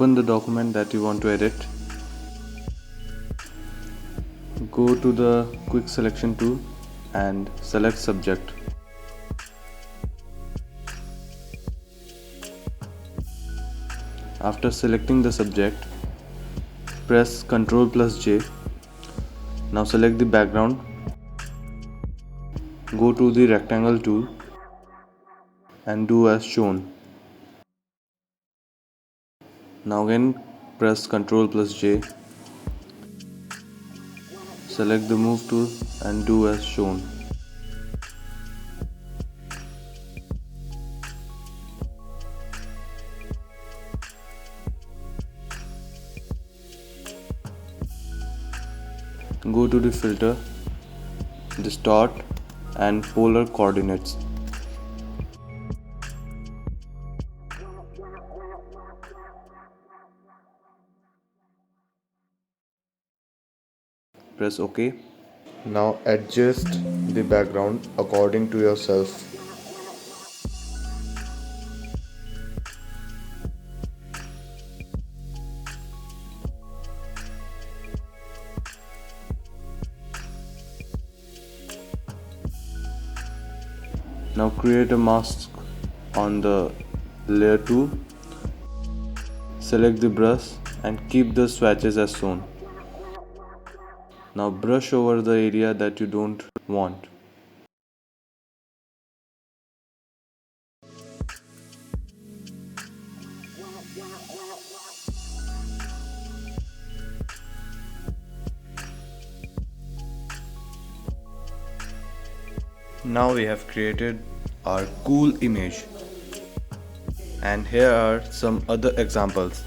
open the document that you want to edit. Go to the quick selection tool and select subject. After selecting the subject, press Ctrl plus J. Now select the background. Go to the rectangle tool and do as shown. Now again press Ctrl plus J. Select the move tool and do as shown. Go to the filter, distort and polar coordinates. Press OK. Now adjust the background according to yourself. Now create a mask on the layer tool. Select the brush and keep the swatches as shown. Now brush over the area that you don't want. Now we have created our cool image. And here are some other examples.